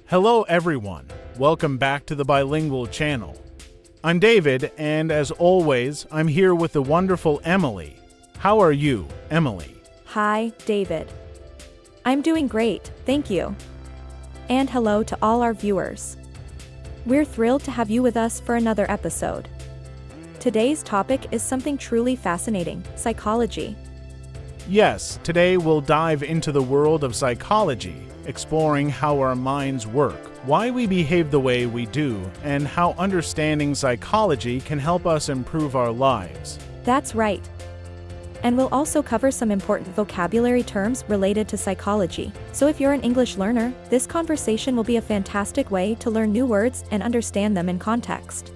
Hello everyone, welcome back to the Bilingual Channel. I'm David, and as always, I'm here with the wonderful Emily. How are you, Emily? Hi, David. I'm doing great, thank you. And hello to all our viewers. We're thrilled to have you with us for another episode. Today's topic is something truly fascinating: psychology. Yes, today we'll dive into the world of psychology, exploring how our minds work, why we behave the way we do, and how understanding psychology can help us improve our lives. That's right. And we'll also cover some important vocabulary terms related to psychology. So if you're an English learner, this conversation will be a fantastic way to learn new words and understand them in context.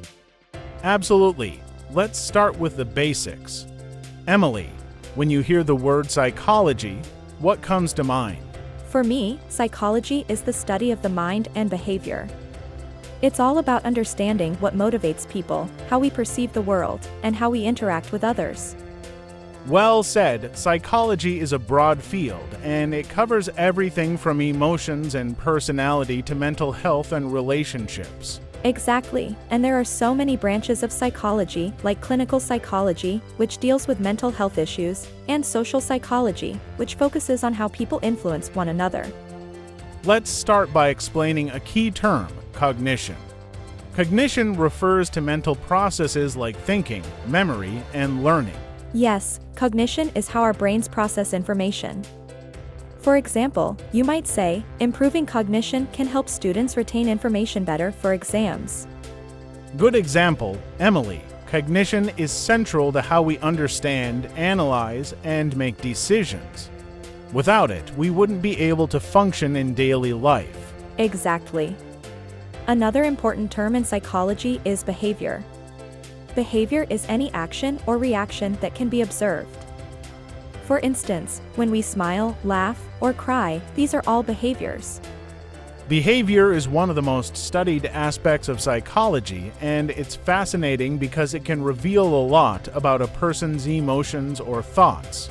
Absolutely. Let's start with the basics. Emily, when you hear the word psychology, what comes to mind? For me, psychology is the study of the mind and behavior. It's all about understanding what motivates people, how we perceive the world, and how we interact with others. Well said. Psychology is a broad field, and it covers everything from emotions and personality to mental health and relationships. Exactly, and there are so many branches of psychology, like clinical psychology, which deals with mental health issues, and social psychology, which focuses on how people influence one another. Let's start by explaining a key term: cognition. Cognition refers to mental processes like thinking, memory, and learning. Yes, cognition is how our brains process information. For example, you might say, improving cognition can help students retain information better for exams. Good example, Emily. Cognition is central to how we understand, analyze, and make decisions. Without it, we wouldn't be able to function in daily life. Exactly. Another important term in psychology is behavior. Behavior is any action or reaction that can be observed. For instance, when we smile, laugh, or cry, these are all behaviors. Behavior is one of the most studied aspects of psychology, and it's fascinating because it can reveal a lot about a person's emotions or thoughts.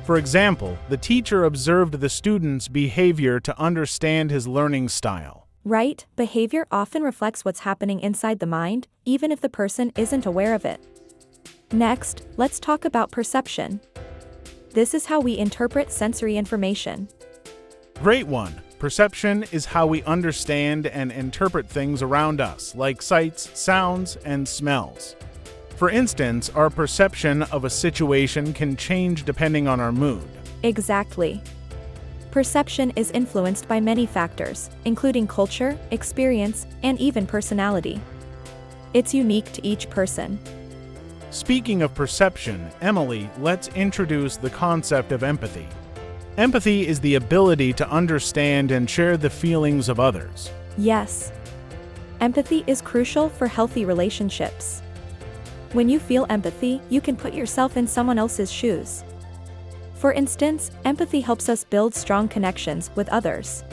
For example, the teacher observed the student's behavior to understand his learning style. Right, behavior often reflects what's happening inside the mind, even if the person isn't aware of it. Next, let's talk about perception. This is how we interpret sensory information. Great one. Perception is how we understand and interpret things around us, like sights, sounds, and smells. For instance, our perception of a situation can change depending on our mood. Exactly. Perception is influenced by many factors, including culture, experience, and even personality. It's unique to each person. Speaking of perception, Emily, let's introduce the concept of empathy. Empathy is the ability to understand and share the feelings of others. Yes. Empathy is crucial for healthy relationships. When you feel empathy, you can put yourself in someone else's shoes. For instance, empathy helps us build strong connections with others.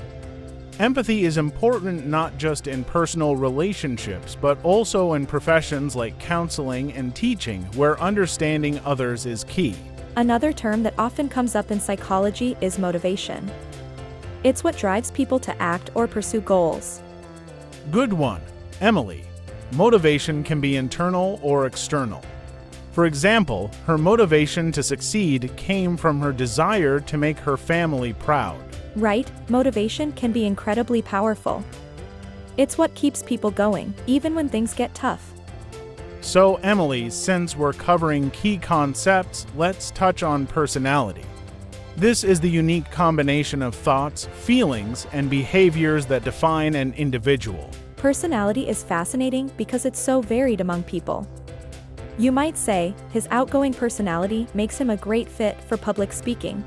Empathy is important not just in personal relationships, but also in professions like counseling and teaching, where understanding others is key. Another term that often comes up in psychology is motivation. It's what drives people to act or pursue goals. Good one, Emily. Motivation can be internal or external. For example, her motivation to succeed came from her desire to make her family proud. Right, motivation can be incredibly powerful. It's what keeps people going, even when things get tough. So, Emily, since we're covering key concepts, let's touch on personality. This is the unique combination of thoughts, feelings, and behaviors that define an individual. Personality is fascinating because it's so varied among people. You might say, his outgoing personality makes him a great fit for public speaking.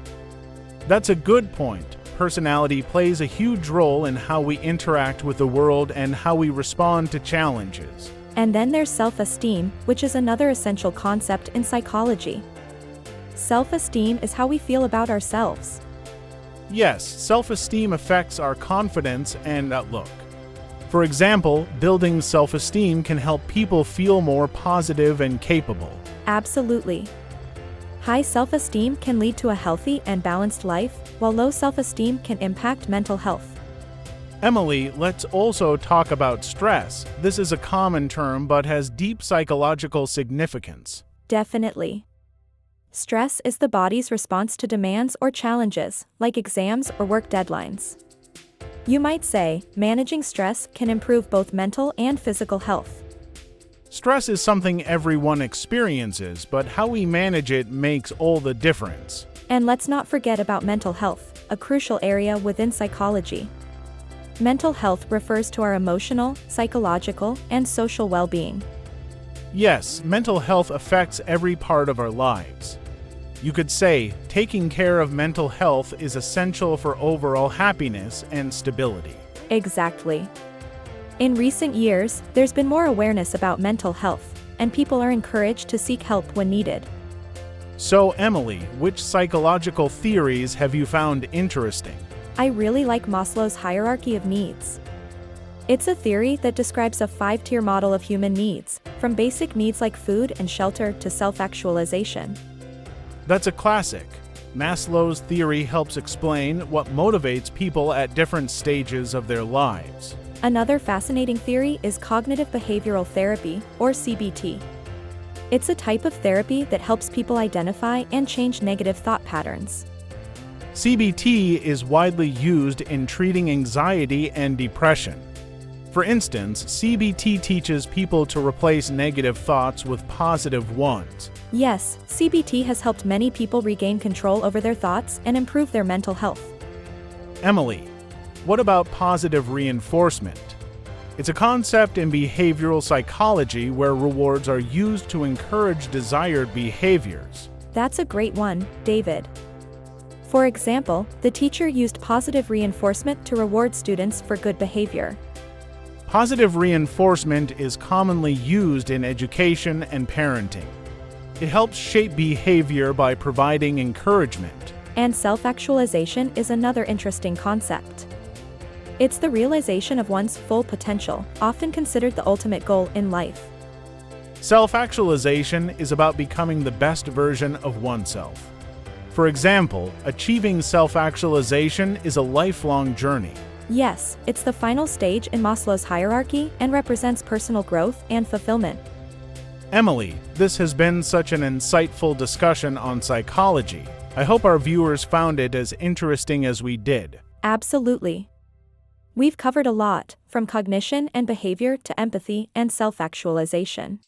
That's a good point. Personality plays a huge role in how we interact with the world and how we respond to challenges. And then there's self-esteem, which is another essential concept in psychology. Self-esteem is how we feel about ourselves. Yes, self-esteem affects our confidence and outlook. For example, building self-esteem can help people feel more positive and capable. Absolutely. High self-esteem can lead to a healthy and balanced life, while low self-esteem can impact mental health. Emily, let's also talk about stress. This is a common term but has deep psychological significance. Definitely. Stress is the body's response to demands or challenges, like exams or work deadlines. You might say, managing stress can improve both mental and physical health. Stress is something everyone experiences, but how we manage it makes all the difference. And let's not forget about mental health, a crucial area within psychology. Mental health refers to our emotional, psychological, and social well-being. Yes, mental health affects every part of our lives. You could say, taking care of mental health is essential for overall happiness and stability. Exactly. In recent years, there's been more awareness about mental health, and people are encouraged to seek help when needed. So, Emily, which psychological theories have you found interesting? I really like Maslow's hierarchy of needs. It's a theory that describes a 5-tier model of human needs, from basic needs like food and shelter to self-actualization. That's a classic. Maslow's theory helps explain what motivates people at different stages of their lives. Another fascinating theory is cognitive behavioral therapy, or CBT. It's a type of therapy that helps people identify and change negative thought patterns. CBT is widely used in treating anxiety and depression. For instance, CBT teaches people to replace negative thoughts with positive ones. Yes, CBT has helped many people regain control over their thoughts and improve their mental health. Emily, what about positive reinforcement? It's a concept in behavioral psychology where rewards are used to encourage desired behaviors. That's a great one, David. For example, the teacher used positive reinforcement to reward students for good behavior. Positive reinforcement is commonly used in education and parenting. It helps shape behavior by providing encouragement. And self-actualization is another interesting concept. It's the realization of one's full potential, often considered the ultimate goal in life. Self-actualization is about becoming the best version of oneself. For example, achieving self-actualization is a lifelong journey. Yes, it's the final stage in Maslow's hierarchy and represents personal growth and fulfillment. Emily, this has been such an insightful discussion on psychology. I hope our viewers found it as interesting as we did. Absolutely. We've covered a lot, from cognition and behavior to empathy and self-actualization.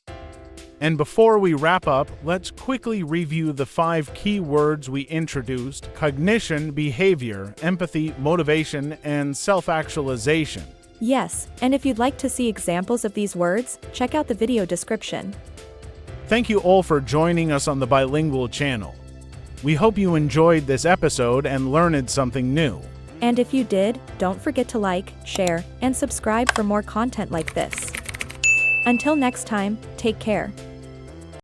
And before we wrap up, let's quickly review the 5 key words we introduced: cognition, behavior, empathy, motivation, and self-actualization. Yes, and if you'd like to see examples of these words, check out the video description. Thank you all for joining us on the Bilingual Channel. We hope you enjoyed this episode and learned something new. And if you did, don't forget to like, share, and subscribe for more content like this. Until next time, take care.